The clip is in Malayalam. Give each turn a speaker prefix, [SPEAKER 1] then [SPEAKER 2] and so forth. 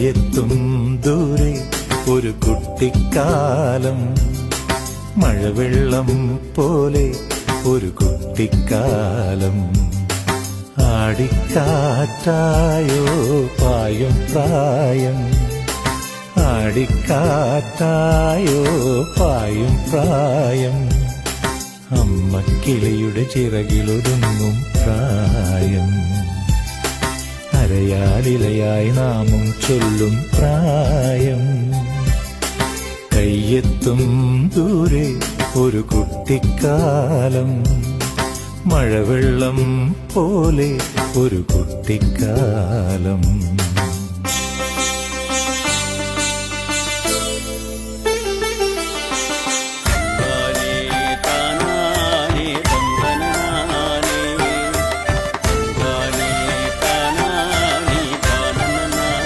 [SPEAKER 1] കയ്യെത്തും ദൂരെ ഒരു കുട്ടിക്കാലം, മഴവെള്ളം പോലെ ഒരു കുട്ടിക്കാലം. ആടിക്കാറ്റായോ പായും പ്രായം, ആടിക്കാറ്റായോ പായും പ്രായം. അമ്മക്കിളിയുടെ ചിറകിലൊതുങ്ങും പ്രായം, അരയാലിലയായി നാമം ചൊല്ലും പ്രായം. കയ്യെത്തും ദൂരെ ഒരു കുട്ടിക്കാലം, മഴവെള്ളം പോലെ ഒരു കുട്ടിക്കാലം.